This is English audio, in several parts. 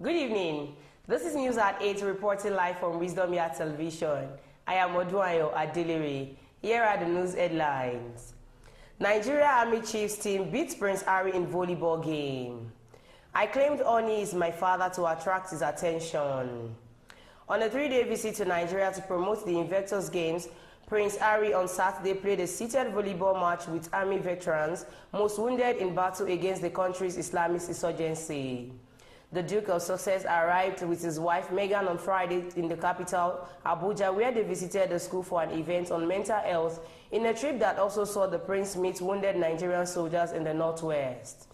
Good evening. This is News at 8 reporting live from Wisdom Yard Television. I am Oduayo Adelere. Here are the news headlines. Nigeria Army Chiefs team beats Prince Harry in volleyball game. I claimed Ooni is my father to attract his attention. On a 3-day visit to Nigeria to promote the Invictus Games, Prince Harry on Saturday played a seated volleyball match with Army veterans most wounded in battle against the country's Islamist insurgency. The Duke of Sussex arrived with his wife Meghan on Friday in the capital, Abuja, where they visited the school for an event on mental health in a trip that also saw the prince meet wounded Nigerian soldiers in the northwest.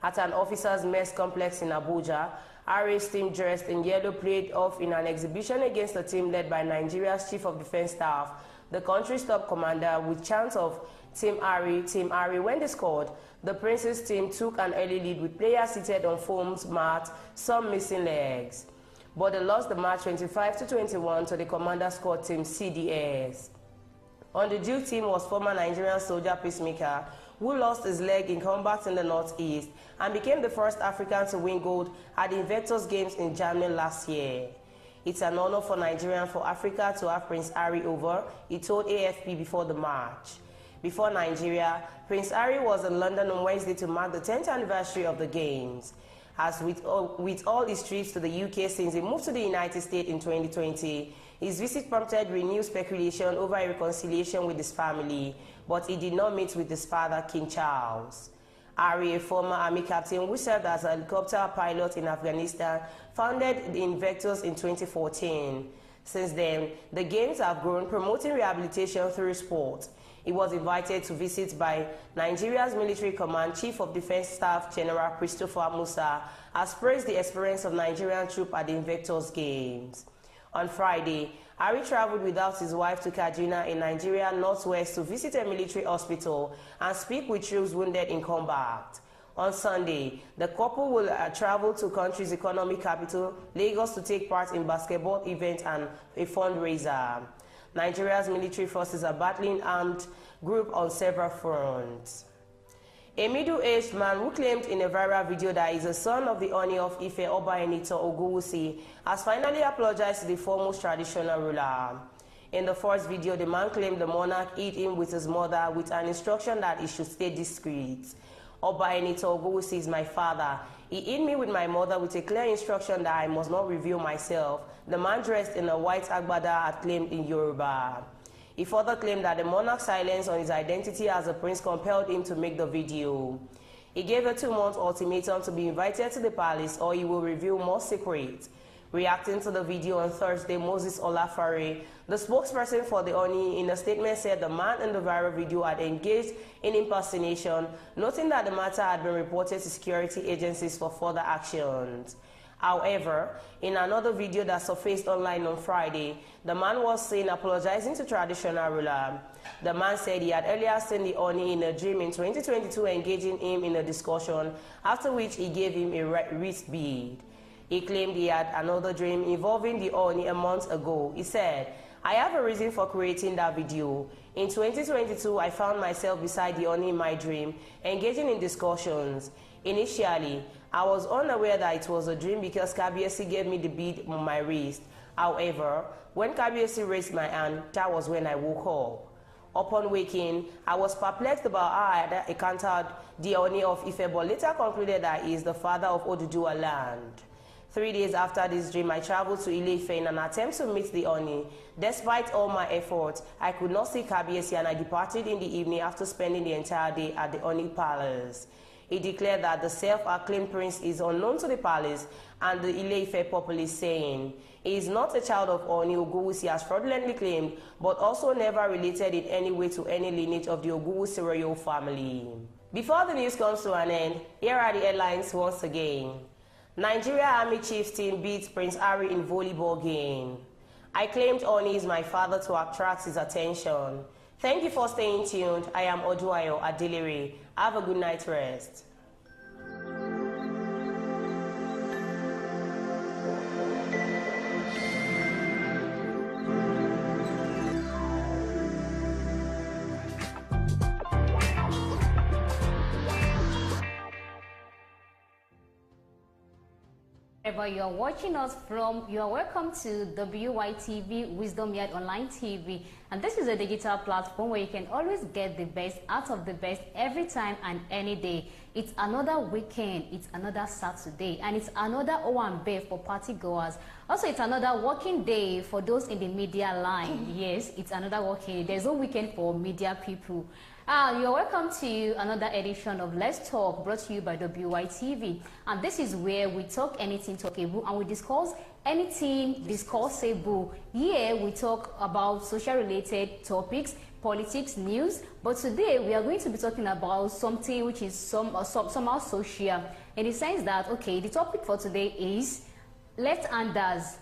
At an officers' mess complex in Abuja, Harry's team dressed in yellow played off in an exhibition against a team led by Nigeria's Chief of Defense Staff, the country's top commander, with chants of Team Harry, Team Harry. When they scored, the Prince's team took an early lead with players seated on foams mat, some missing legs. But they lost the match 25-21 to the commander squad team CDS. On the Duke team was former Nigerian soldier Peacemaker, who lost his leg in combat in the Northeast and became the first African to win gold at the Invictus Games in Germany last year. It's an honor for Nigeria and for Africa to have Prince Harry over, he told AFP before the match. Before Nigeria, Prince Harry was in London on Wednesday to mark the 10th anniversary of the Games. As with all his trips to the UK since he moved to the United States in 2020, his visit prompted renewed speculation over a reconciliation with his family, but he did not meet with his father, King Charles. Harry, a former army captain who served as a helicopter pilot in Afghanistan, founded the Invictus in 2014. Since then, the Games have grown, promoting rehabilitation through sport. He was invited to visit by Nigeria's military command Chief of Defense Staff General Christopher Musa, has praised the experience of Nigerian troops at the Invictus Games. On Friday, Harry traveled without his wife to Kaduna in Nigeria northwest to visit a military hospital and speak with troops wounded in combat. On Sunday, the couple will travel to country's economic capital, Lagos, to take part in basketball event and a fundraiser. Nigeria's military forces are battling armed group on several fronts. A middle-aged man who claimed in a viral video that he is the son of the Ooni of Ife, Oba Enito Ogunwusi, has finally apologized to the foremost traditional ruler. In the first video, the man claimed the monarch hid him with his mother with an instruction that he should stay discreet. Oba Enito Ogunwusi is my father. He hid me with my mother with a clear instruction that I must not reveal myself, the man dressed in a white agbada had claimed in Yoruba. He further claimed that the monarch's silence on his identity as a prince compelled him to make the video. He gave a 2-month ultimatum to be invited to the palace or he will reveal more secrets. Reacting to the video on Thursday, Moses Olafare, the spokesperson for the Ooni, in a statement said the man in the viral video had engaged in impersonation, noting that the matter had been reported to security agencies for further actions. However, in another video that surfaced online on Friday, the man was seen apologizing to traditional ruler. The man said he had earlier seen the Ooni in a dream in 2022 engaging him in a discussion, after which he gave him a wrist bead. He claimed he had another dream involving the Ooni a month ago. He said, "I have a reason for creating that video. In 2022, I found myself beside the Ooni in my dream, engaging in discussions. Initially, I was unaware that it was a dream because Kabiyesi gave me the bead on my wrist. However, when Kabiyesi raised my hand, that was when I woke up. Upon waking, I was perplexed about how I had encountered the Ooni of Ife, but later concluded that he is the father of Oduduwa land. 3 days after this dream, I traveled to Ile-Ife in an attempt to meet the Ooni. Despite all my efforts, I could not see Kabiyesi and I departed in the evening after spending the entire day at the Ooni Palace." He declared that the self-acclaimed prince is unknown to the palace and the Ile-Ife populace, saying, "He is not a child of Ooni Ogunwusi as fraudulently claimed, but also never related in any way to any lineage of the Ogunwusi royal family." Before the news comes to an end, here are the headlines once again. Nigeria Army Chiefs team beats Prince Harry in volleyball game. I claimed Ooni is my father to attract his attention. Thank you for staying tuned. I am Oduayo Adelere. Have a good night rest. Wherever you are watching us from, you are welcome to WYTV, Wisdom Yard Online TV. And this is a digital platform where you can always get the best out of the best every time and any day. It's another weekend, it's another Saturday, and it's another Owambe for party goers. Also, it's another working day for those in the media line. Yes, it's another working day. There's no weekend for media people. You're welcome to another edition of Let's Talk, brought to you by WYTV. And this is where we talk anything talkable and we discuss anything discussable. Here we talk about social-related topics, politics, news. But today we are going to be talking about something which is somehow social, in the sense that, okay, the topic for today is left-handers.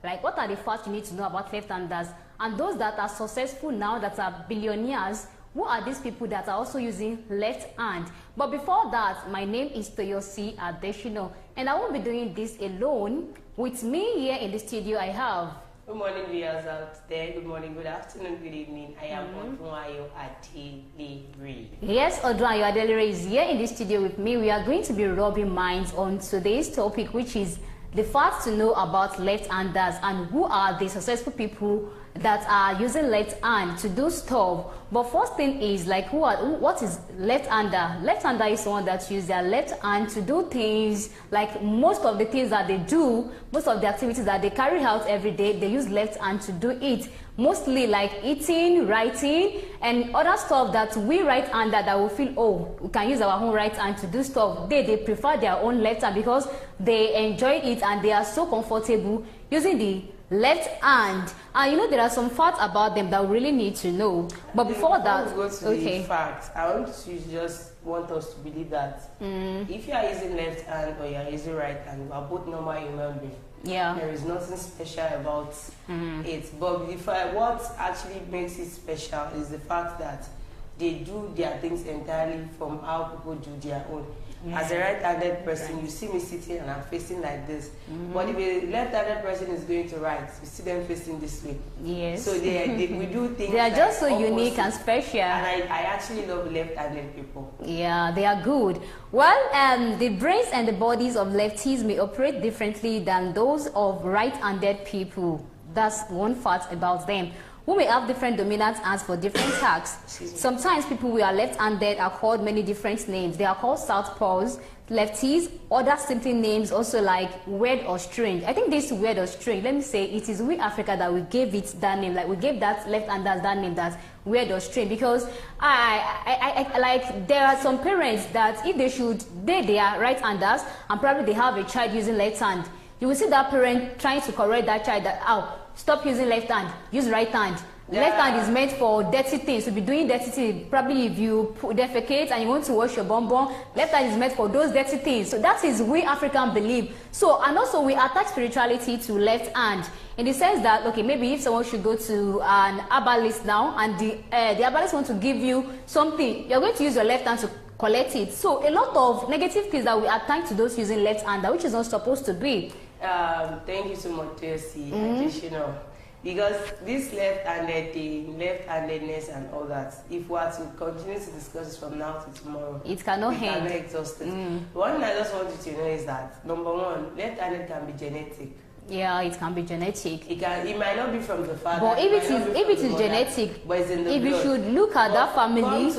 Like, what are the facts you need to know about left-handers? And those that are successful now, that are billionaires, who are these people that are also using left hand? But before that, my name is Toyosi Adeshino, and I won't be doing this alone. With me here in the studio, I have... Good morning, viewers out there. Good morning, good afternoon, good evening. I am Odunayo Adelere. Yes, Odunayo Adelere is here in the studio with me. We are going to be rubbing minds on today's topic, which is the facts to know about left-handers and who are the successful people that are using left hand to do stuff. But first thing is, like, what is left-hander? Left-hander is someone that uses their left hand to do things, like most of the things that they do, most of the activities that they carry out every day, they use left hand to do it. Mostly like eating, writing, and other stuff that we right-hander that we feel, oh, we can use our own right hand to do stuff. They prefer their own left hand because they enjoy it and they are so comfortable using the left hand. And you know, there are some facts about them that we really need to know. But before that, go to the facts, I want us to believe that if you are using left hand or you are using right hand, we are both normal human beings. Yeah. There is nothing special about it. But what actually makes it special is the fact that they do their things entirely from how people do their own. Yeah. As a right-handed person, you see me sitting and I'm facing like this. But if a left-handed person is going to write, you see them facing this way. Yes. So we do things. They are just so unique and special. And I actually love left-handed people. Yeah, they are good. Well, the brains and the bodies of lefties may operate differently than those of right-handed people. That's one fact about them. Who may have different dominant hands for different tasks. Sometimes people who are left-handed are called many different names. They are called southpaws, lefties, other simply names also like weird or strange. I think this weird or strange, let me say, it is we Africa that we gave it that name. Like, we gave that left-handers that name, that weird or strange, because I like, there are some parents that if they are right-handers and probably they have a child using left hand, you will see that parent trying to correct that child that, stop using left hand, use right hand. Yeah. Left hand is meant for dirty things, to be doing dirty things. Probably if you defecate and you want to wash your bum, left hand is meant for those dirty things. So that is we African believe. So, and also we attach spirituality to left hand, in the sense that, okay, maybe if someone should go to an herbalist now and the herbalist wants to give you something, you're going to use your left hand to collect it. So a lot of negative things that we attach to those using left hand, which is not supposed to be. Thank you so much, Toyosi Adeshino. Because this left-handed thing, left-handedness and all that, if we are to continue to discuss this from now to tomorrow, it cannot end. Cannot exhaust it. One thing I just want you to know is that, number one, left-handed can be genetic. Yeah, it can be genetic. It might not be from the father. But if it is genetic, but it's in the if blood. You should look at that family,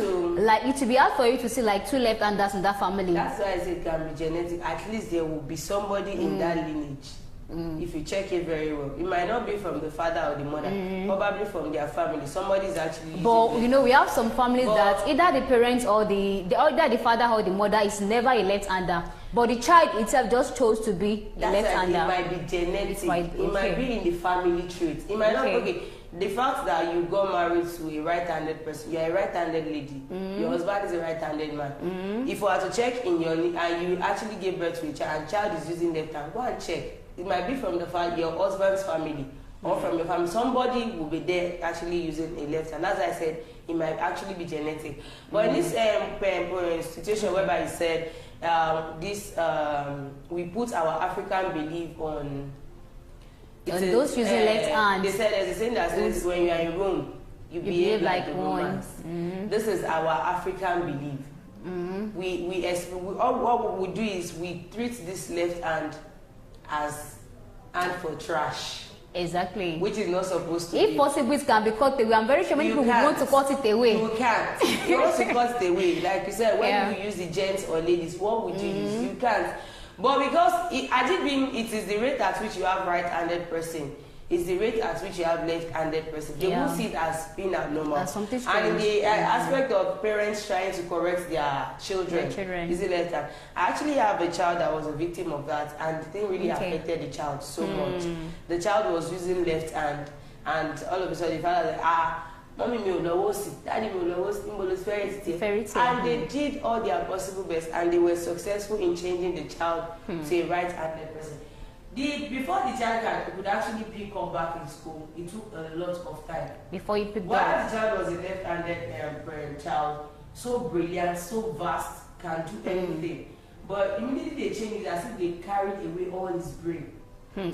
like, it will be hard for you to see like two left-handers in that family. That's why I say it can be genetic. At least there will be somebody in that lineage. If you check it very well, it might not be from the father or the mother, probably from their family. Somebody is actually. But you know, we have some families that either the parents or either the father or the mother is never a left-hander, but the child itself just chose to be a left-hander. It might be genetic. It might be in the family trait. It might not. Okay. The fact that you got married to a right-handed person, you're a right-handed lady, your husband is a right-handed man. If you are to check in your and you actually gave birth to a child and child is using left hand, go and check. It might be from your husband's family or from your family. Somebody will be there actually using a left hand. As I said, it might actually be genetic. But in this situation whereby you said we put our African belief on those using left hand. They said there's a saying that says when you are in Rome, you behave like the Romans. This is our African belief. What we do is we treat this left hand as hand for trash. Exactly. Which is not supposed to be. If possible, it can be cut away. I'm very sure many people would want to cut it away. You can't. You want to cut it away. Like you said, when you use the gents or ladies, what would you use? You can't. But because it is the rate at which you have right-handed person, it's the rate at which you have left-handed person. They won't see it as being abnormal. That's something and in the aspect of parents trying to correct their children, is it left hand? I actually have a child that was a victim of that, and the thing really affected the child so much. The child was using left hand, and all of a sudden, the father was like, mommy me olowosi, daddy me olowosi, imbolos fairy tale. And they did all their possible best, and they were successful in changing the child to a right-handed person. Before the child could actually pick up back in school, it took a lot of time. Before he picked up. While the child was a left-handed child, so brilliant, so vast, can do anything. But immediately they changed it as if they carried away all his brain.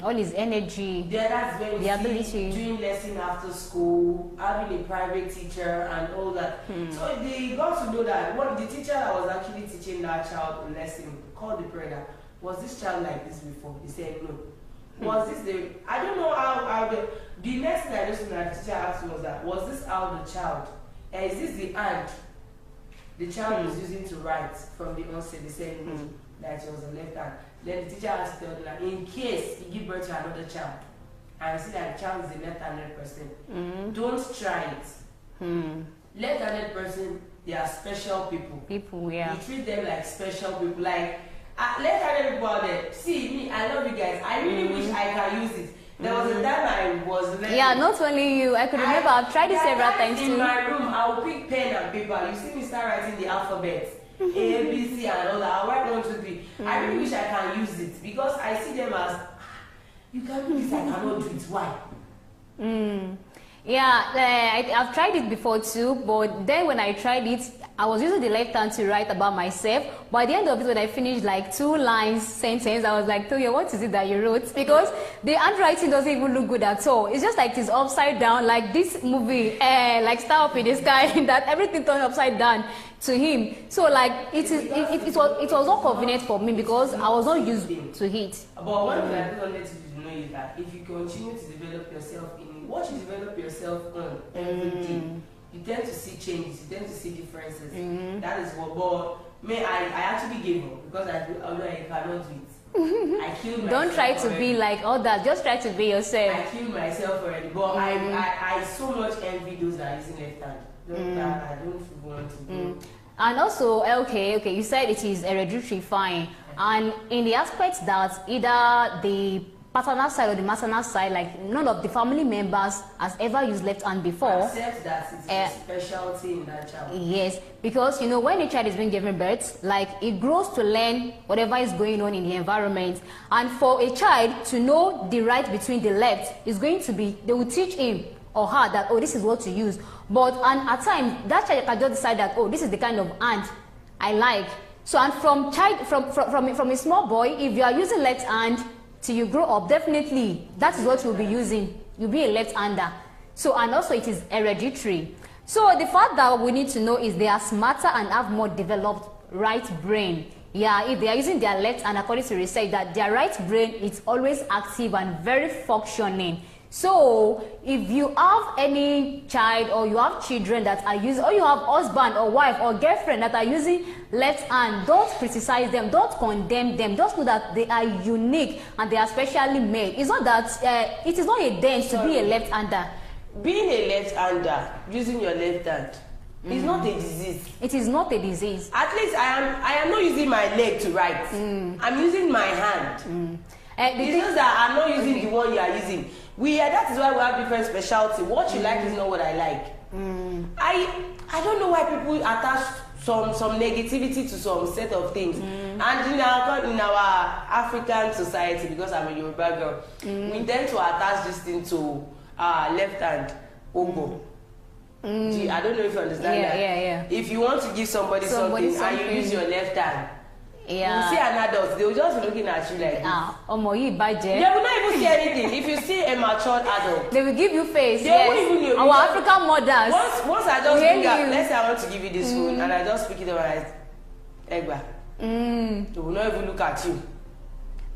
All his energy, that's when the ability, doing lesson after school, having a private teacher and all that. So they got to know that the teacher that was actually teaching that child a lesson called the parent. Was this child like this before? He said no. Was this I don't know how the next thing I just know that the teacher asked me was this how the child, is this the hand the child was using to write from the onset? They said no, that it was a left hand. Then the teacher asked the other, in case he give birth to another child, and see that the child is a left-handed person, don't try it. Left-handed person, they are special people. You treat them like special people. Like, left-handed people out there, see me, I love you guys. I really wish I can use it. There was a time I was learning. Yeah, not only you. I could remember I've tried it several times too. In my room, I will pick pen and paper. You see me start writing the alphabet. A, B, C, and all that. I'll write 1, 2, 3. I really wish I can use it because I see them as, you can do this, I cannot do it. Why? Yeah, I've tried it before too, but then when I tried it, I was using the left hand to write about myself. But at the end of it, when I finished like 2 lines sentence, I was like, Toya, what is it that you wrote? Because the handwriting doesn't even look good at all. It's just like it's upside down, like this movie, like Star Up in the Sky, that everything turned upside down to him. So like it was not convenient for me because I was not used to it. But one thing I wanted you to know is that if you continue to develop yourself in what you develop yourself on every day, you tend to see changes, you tend to see differences. That is what. But me, I actually gave up because I know I cannot do it. I killed myself. Don't try to be like all that. Just try to be yourself. I killed myself already. But I so much envy those that are using left hand. I don't want to do. And also, okay, you said it is hereditary, fine. And in the aspect that either the paternal side or the maternal side, like none of the family members has ever used left hand before. Except that it's a specialty in that child. Yes, because you know when a child is being given birth, like it grows to learn whatever is going on in the environment. And for a child to know the right between the left is going to be, they will teach him or her that, oh, this is what to use. But and at times that child can just decide that, oh, this is the kind of hand I like. So and from a small boy, if you are using left hand till you grow up, definitely that is what you'll be using. You'll be a left-hander. So and also it is hereditary. So the fact that we need to know is they are smarter and have more developed right brain. Yeah, if they are using their left hand, according to research, that their right brain is always active and very functioning. So if you have any child or you have children that are using, or you have husband or wife or girlfriend that are using left hand, don't criticize them, don't condemn them. Just know that they are unique and they are specially made. It's not that it is not a dent to be a left-hander. Being a left-hander, using your left hand, is not a disease. It is not a disease. At least I am not using my leg to write. I'm using my hand. It's just that I'm not using the one you are using. That is why we have different specialty. What you like is not what I like. I don't know why people attach some negativity to some set of things. And in our African society, because I'm a Yoruba girl, we tend to attach this thing to left hand, ogo. I don't know if you understand that. Yeah. If you want to give somebody something and you use your left hand, you see an adult, they will just be looking at you like this. They will not even see anything. If you see a matured adult, they will give you face. They won't even know. Our African mothers. Once I just bring up, let's say I want to give you this phone and I just pick it up and I Egba. They will not even look at you.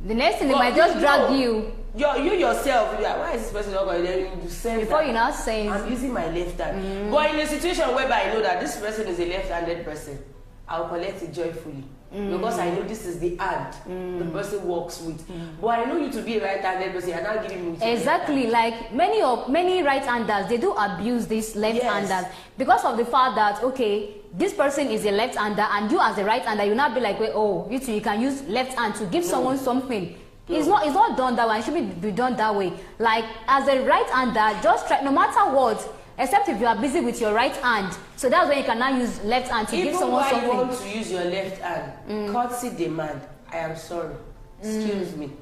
The next thing, they might just drag you. You yourself, you're like, why is this person not going to say before you're not saying I'm using my left hand. But in a situation whereby I know that this person is a left-handed person, I'll collect it joyfully. Because I know this is the hand the person works with. But I know you to be a right-handed person, you're not giving me exactly, like many right-handers, they do abuse this left-handers because of the fact that, okay, this person is a left-hander and you as a right-hander, you not be like, well, oh, you too, you can use left hand to give someone something. It's not done that way. It should be done that way. Like, as a right-hander, just try, no matter what, except if you are busy with your right hand. So that's when you can now use left hand to give someone something. Even when you want to use your left hand, courtesy demand, I am sorry, excuse me.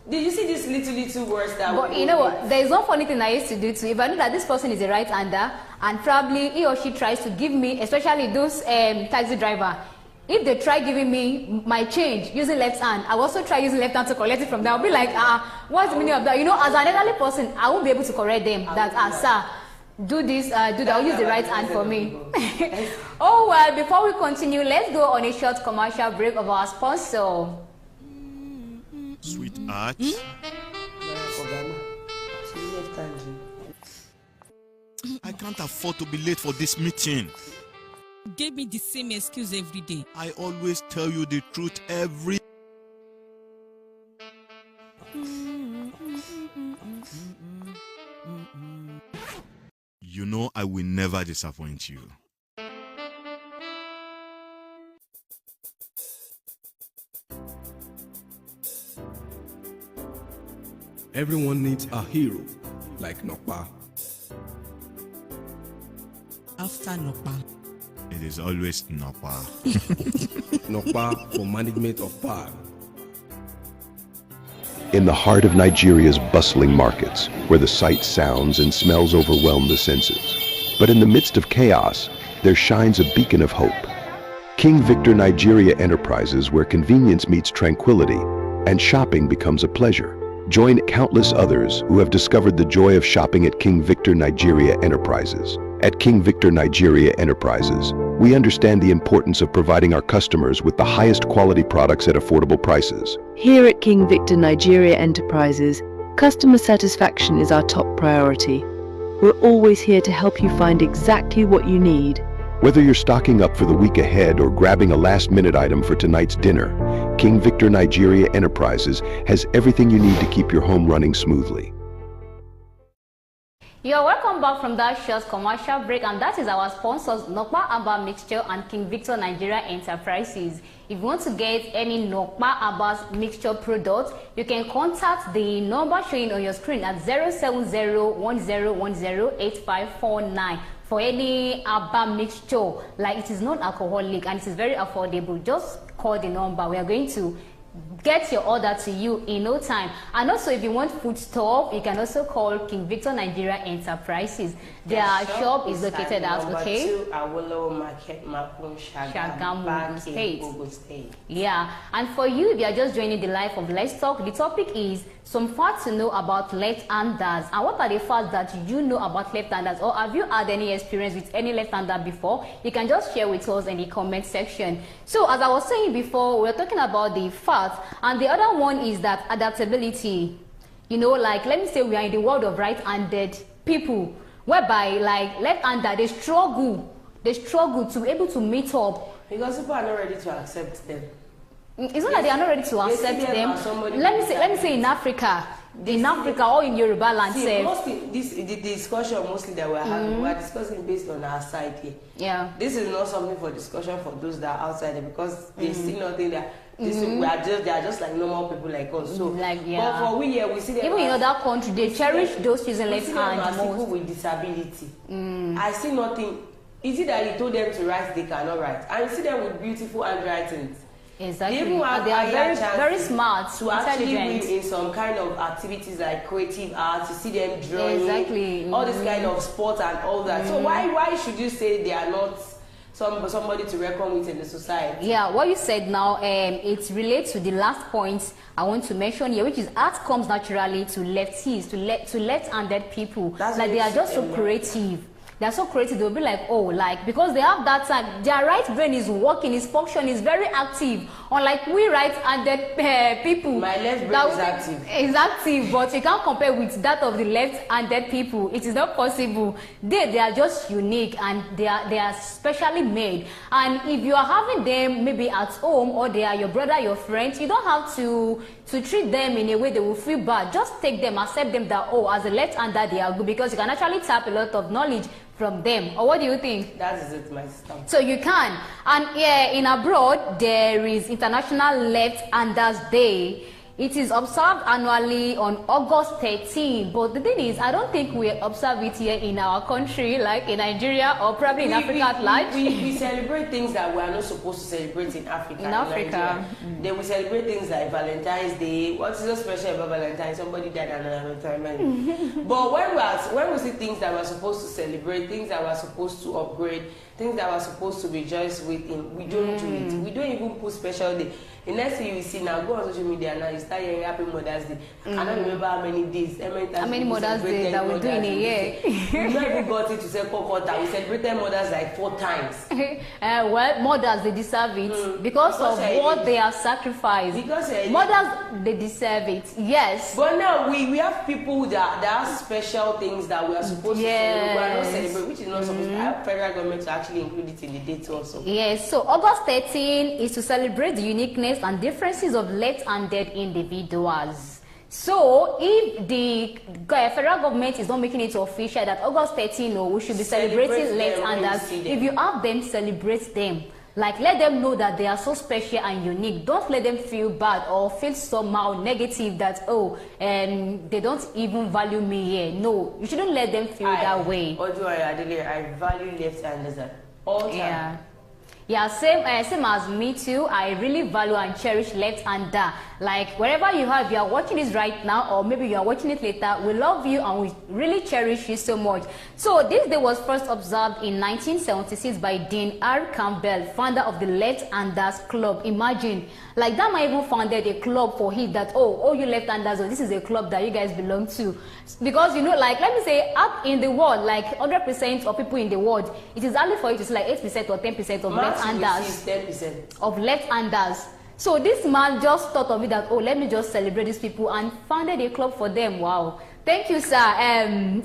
Did you see these little words that? But you know what? There is one funny thing I used to do too. If I know that this person is a right-hander and probably he or she tries to give me, especially those taxi driver, if they try giving me my change using left hand, I will also try using left hand to collect it from them. I'll be like, what's the meaning of that? You know, as an elderly person, I won't be able to correct them that, sir, do this, do that, use the right hand for me. Oh, well, before we continue, let's go on a short commercial break of our sponsor. Sweetheart. I can't afford to be late for this meeting. Gave me the same excuse every day. I always tell you the truth every... You know I will never disappoint you. Everyone needs a hero like Nokpa. After Nokpa, It is always Napa. Nokpa for management of power. In the heart of Nigeria's bustling markets, where the sights, sounds, and smells overwhelm the senses. But in the midst of chaos, there shines a beacon of hope. King Victor Nigeria Enterprises, where convenience meets tranquility and shopping becomes a pleasure. Join countless others who have discovered the joy of shopping at King Victor Nigeria Enterprises. At King Victor Nigeria Enterprises, we understand the importance of providing our customers with the highest quality products at affordable prices. Here at King Victor Nigeria Enterprises, customer satisfaction is our top priority. We're always here to help you find exactly what you need. Whether you're stocking up for the week ahead or grabbing a last-minute item for tonight's dinner, King Victor Nigeria Enterprises has everything you need to keep your home running smoothly. You're welcome back from that short commercial break, and that is our sponsors, Nokpa Aba Mixture and King Victor Nigeria Enterprises. If you want to get any Nokpa Aba's mixture product, you can contact the number showing on your screen at 070-1010-8549 for any Aba mixture. Like, it is non-alcoholic and it is very affordable. Just call the number. We are going to get your order to you in no time. And also, if you want food stuff, you can also call King Victor Nigeria Enterprises. Their shop is located at Awolowo Market, Mapun, Shagamu, Ogun State. Yeah, and for you, if you are just joining the life of Let's Talk, the topic is some facts to know about left-handers. And what are the facts that you know about left-handers, or have you had any experience with any left-hander before? You can just share with us in the comment section. So, as I was saying before, we're talking about the facts, and the other one is that adaptability. You know, like, let me say we are in the world of right-handed people, whereby, like, left-hander, they struggle to be able to meet up. Because people are not ready to accept them. It's not that they are not ready to accept them. Let me say in Africa, or in Yoruba land. See, mostly the discussion mostly that we're having, we're discussing based on our side here. Yeah. This is not something for discussion for those that are outside there, because they see nothing that they are just like normal people like us. So, but for we here, we see them even in other countries, they cherish those using left hand most. People with disability. I see nothing. Is it that you told them to write, they cannot write? And you see them with beautiful handwritings. Exactly. They are very smart, to actually win in some kind of activities like creative art. You see them drawing, all this kind of sport and all that. So why should you say they are not somebody to reckon with in the society? Yeah, what you said now, it relates to the last point I want to mention here, which is art comes naturally to lefties, to left-handed people. Like, they are just so creative. They're so creative. They'll be like, oh, like, because they have that time, their right brain is working, is function is very active. Unlike we right-handed people, my left brain is active. Is active, but you can't compare with that of the left-handed people. It is not possible. They are just unique, and they are specially made. And if you are having them maybe at home, or they are your brother, your friend, you don't have to treat them in a way they will feel bad. Just take them, accept them that, oh, as a left-hander they are good, because you can actually tap a lot of knowledge from them. Or what do you think? That is it, my sister. So you can. And yeah, in abroad there is International Left-Handers Day. It is observed annually on August 13. But the thing is, I don't think we observe it here in our country, like in Nigeria or probably in Africa at large. We celebrate things that we are not supposed to celebrate in Africa. In Africa. Then we celebrate things like Valentine's Day. What is so special about Valentine's? Somebody died on Valentine's. But when we see things that we're supposed to celebrate, things that we're supposed to upgrade, things that we're supposed to rejoice with, we don't do it. We don't even put special day. The next thing you see now, go on social media now, you start hearing Happy Mother's Day. I don't remember how many days, how many Mother's Day that we do in a year. We not even got it to say quarter. We celebrated mothers like 4 times. Well, mothers, they deserve it because of what they have sacrificed. Mothers, they deserve it. Yes. But now we have people that have special things that we are supposed to celebrate. We are not celebrating, which is not supposed to. I have federal government to actually include it in the date also. Yes. So August 13 is to celebrate the uniqueness and differences of left-handed individuals. So if the federal government is not making it official that August 13, we should be celebrating left-handers, if you have them, celebrate them. Like, let them know that they are so special and unique. Don't let them feel bad or feel somehow negative that, they don't even value me here. No, you shouldn't let them feel that way. I value left-handers at all time. Yeah. Yeah, same as me too. I really value and cherish left-hander. Like, wherever you are, if you are watching this right now, or maybe you are watching it later, we love you and we really cherish you so much. So this day was first observed in 1976 by Dean R. Campbell, founder of the Left-Handers Club. Imagine, like, that man even founded a club for it that, you left-handers, this is a club that you guys belong to. Because, like, let me say, up in the world, like 100% of people in the world, it is only for you to say like 8% or 10% of left-handers. 10%. Of left-handers. So this man just thought of it that, let me just celebrate these people and founded a club for them. Wow. Thank you, sir.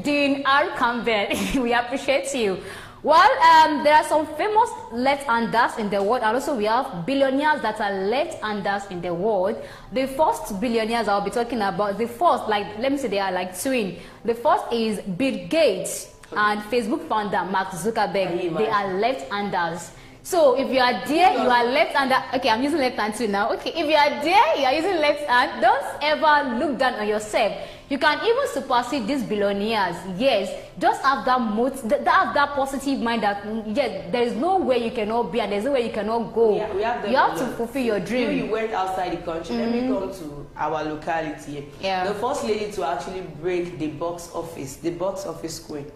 Dean R. Campbell, we appreciate you. Well, there are some famous left-handers in the world, and also we have billionaires that are left-handers in the world. The first billionaires I'll be talking about, let me say they are like twin. The first is Bill Gates and Facebook founder Mark Zuckerberg. They are left-handers. So if you are there, you are left-hander. Okay, I'm using left hand too now. Okay, if you are there, you are using left hand. Don't ever look down on yourself. You can even supersede these billionaires. Yes, just have that positive mind that yes, there is no way you cannot be and there's no way you cannot go. Yeah, you have to fulfill your dream. You went outside the country. Let me come to our locality. Yeah. The first lady to actually break the box office queen.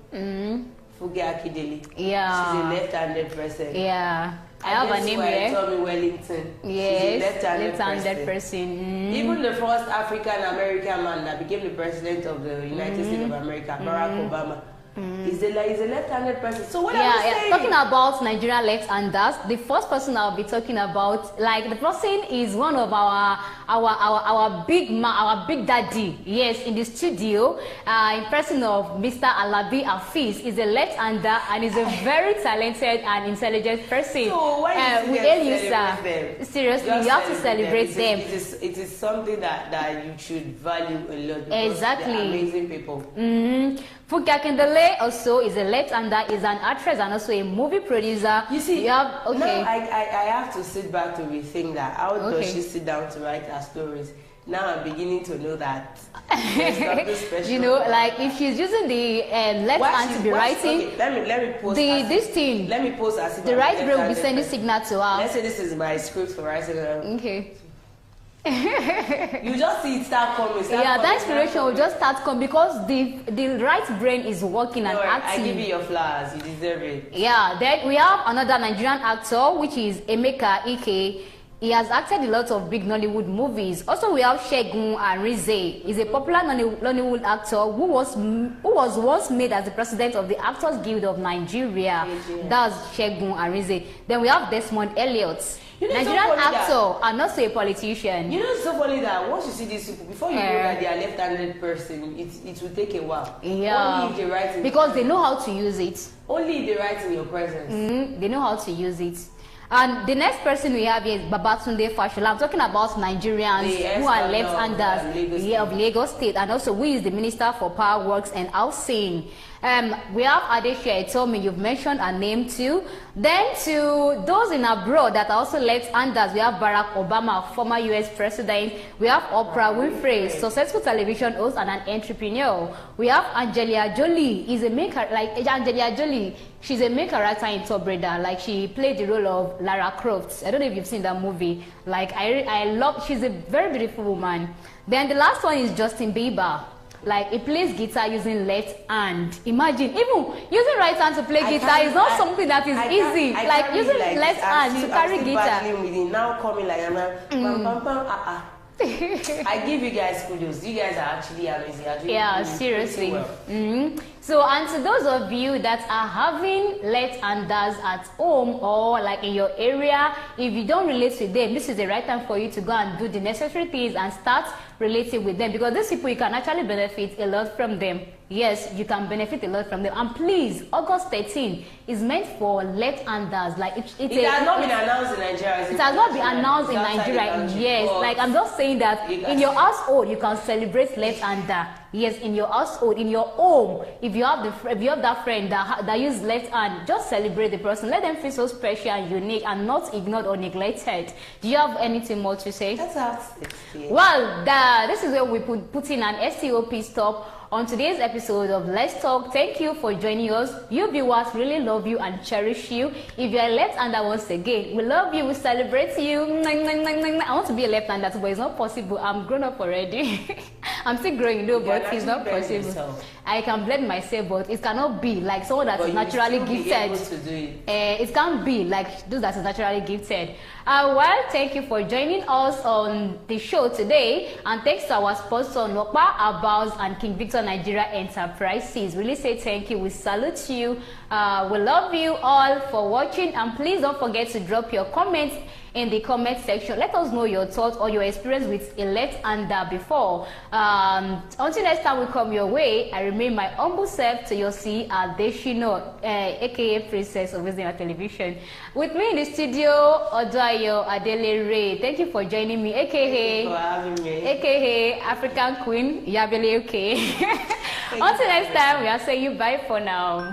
Fuge Akindele. Yeah. She's a left-handed person. Yeah. I have a name here. Tommy Wellington. Yes. She's a left-handed person. Even the first African-American man that became the president of the United States of America, Barack Obama, is a left-handed person. So what are you saying? Talking about Nigerian left-handers, the first person I'll be talking about, like the person is one of our big daddy. Yes, in the studio, in person of Mr. Alabi Afis, is a left-hander and is a very talented and intelligent person. So why we hail you, sir. Seriously, you have to celebrate them. It is something that you should value a lot. Exactly. They're amazing people. Fuge Akindele also is a left-hander, is an actress and also a movie producer. You see, now I have to sit back to rethink that. How does she sit down to write her stories? Now I'm beginning to know that there's something special. like if she's using the left hand to be writing, okay, let me post this thing. Let me post as if the right brain will be sending signal to her. Let's say this is my script for writing. Okay. You just see it start coming. That inspiration will just start coming because the right brain is working and active. I give you your flowers. You deserve it. Yeah. Then we have another Nigerian actor, which is Emeka Ike. He has acted in lots of big Nollywood movies. Also, we have Segun Arinze. He's a popular Nollywood actor who was once made as the president of the Actors Guild of Nigeria. That's Segun Arinze. Then we have Desmond Elliot. Nigerian actor and not a politician. You know, it's so funny that once you see these people, before you know that they are left-handed person, it will take a while. Yeah. Only if they write because they know how to use it. Only if they write in your presence. They know how to use it. And the next person we have here is Babatunde Fashola. I'm talking about Nigerians who are left-handers of Lagos State, and also who is the Minister for Power Works and Housing. We have Adesha Etomi, you've mentioned her name too. Then to those in abroad that are also left-handers, we have Barack Obama, former US president. We have Oprah Winfrey, successful television host and an entrepreneur. We have Angelina Jolie, is a maker like Angelina Jolie. She's a main character in Top Raider. Like she played the role of Lara Croft. I don't know if you've seen that movie. Like I love. She's a very beautiful woman. Then the last one is Justin Bieber. Like he plays guitar using left hand. Imagine even using right hand to play guitar is not something that is easy. Like using left hand to carry guitar. Now coming like I give you guys kudos. You guys are actually amazing. Yeah, seriously. Well. So, and to those of you that are having left-handers at home or like in your area, if you don't relate to them, this is the right time for you to go and do the necessary things and start relating with them, because these people, you can actually benefit a lot from them. Yes, you can benefit a lot from them. And please, August 13 is meant for left-handers. Like it has not been announced in Nigeria. It has not been announced in Nigeria. Yes, like I'm just saying that in your household you can celebrate left-hander. Yes, in your household, in your home, if you have that friend that uses left hand, just celebrate the person. Let them feel so special and unique and not ignored or neglected. Do you have anything more to say? That's well, this is where we put in an STOP stop on today's episode of Let's Talk. Thank you for joining us. You viewers really love you and cherish you. If you're a left-hander, once again, we love you, we celebrate you. I want to be a left-hander, but it's not possible. I'm grown up already. I'm still growing, though, but it's not possible. Yourself. I can blend myself, but it cannot be like someone that is naturally gifted. It can't be like those that is naturally gifted. Well, thank you for joining us on the show today, and thanks to our sponsor Nokpa Abals and King Victor Nigeria Enterprises. Really say thank you. We salute you. We love you all for watching, and please don't forget to drop your comments in the comment section. Let us know your thoughts or your experience with a left-hander before. Until next time we come your way, I remain my humble self to Yosi Adeshino, aka Princess of Wisdom Television. With me in the studio, Odoayo Adelere. Thank you for joining me, aka African Queen Yabele. Okay. Until next time, we are saying you bye for now.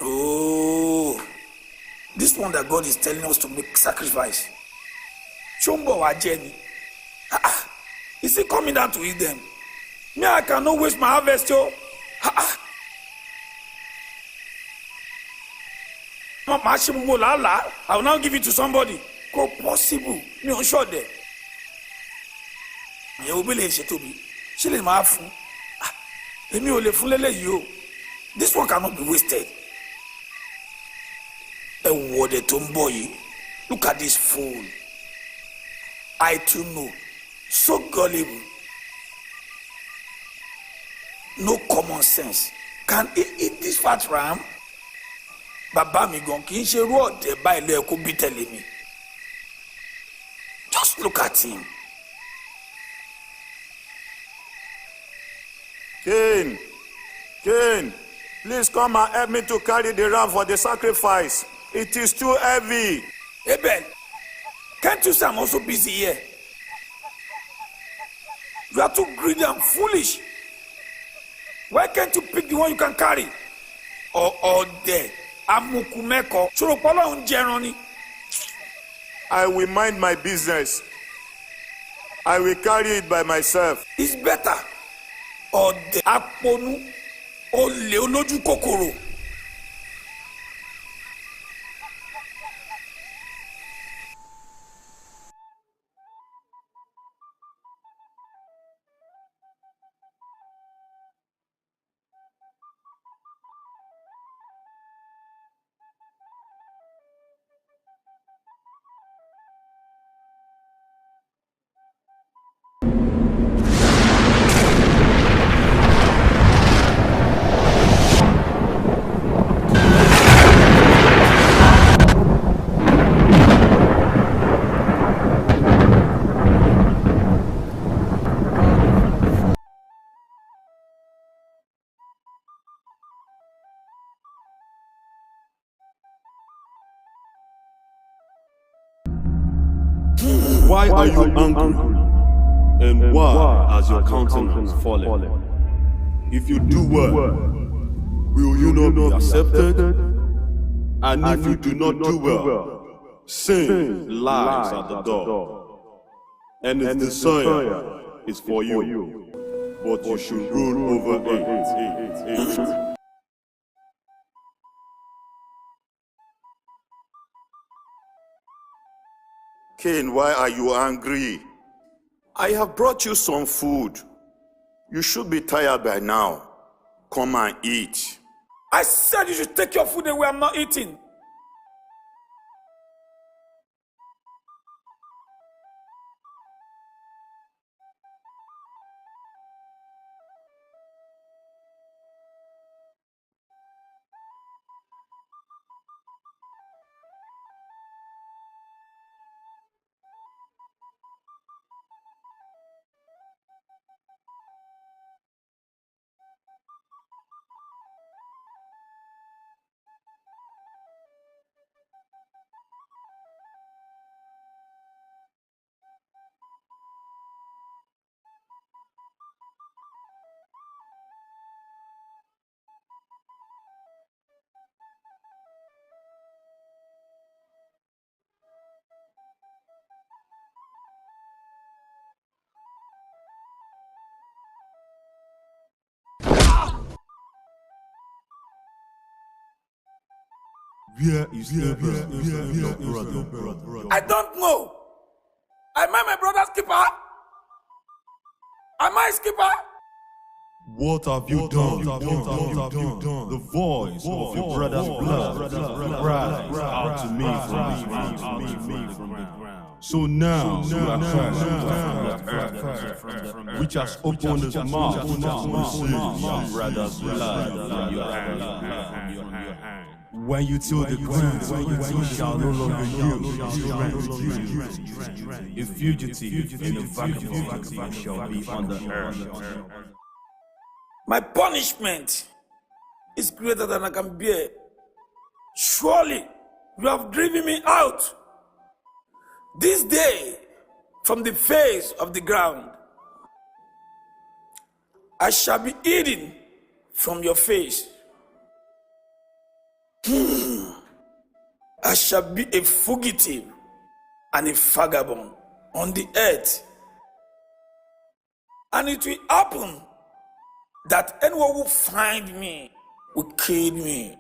Oh, this one that God is telling us to make sacrifice. Chumbo wa Jenny. Is he coming down to eat them? Me, I cannot waste my harvest, yo. I will now give it to somebody. Go possible. Me on short there. You will believe she to be. She let my fool. Emi ole fun lele yo. This one cannot be wasted. A word tomboy. Look at this fool. I too know. So gullible. No common sense. Can he eat this fat ram? Baba mi gon ki se ru ode ba ile ko bi tele mi. Just look at him. Cain, please come and help me to carry the ram for the sacrifice. It is too heavy. Abel, can't you say I'm also busy here? You are too greedy and foolish. Why can't you pick the one you can carry? Or there, amukumeko. Choropala unjeroni. I will mind my business. I will carry it by myself. It's better. Or the aponu. Olè olójú kòkòrò. Why are you angry? And why has your countenance fallen? If you do well, will you not be accepted? And if you do not do well, sin lies at the door. And its desire is for you, but you should rule over it. Cain, why are you angry? I have brought you some food. You should be tired by now. Come and eat. I said you should take your food away. I'm not eating. Where is your brother? I don't know. Am I my brother's keeper? Am I his keeper? What have you done? The voice of your brother's blood cries out to me from the ground. So now you are cursed from the earth, which has opened his mouth to receive your brother's blood from your hand. When you till the ground, you shall no longer use. A fugitive and a vagabond shall be on the earth. My punishment is greater than I can bear. Surely you have driven me out this day from the face of the ground. I shall be hidden from your face. I shall be a fugitive and a vagabond on the earth. And it will happen that anyone who find me will kill me.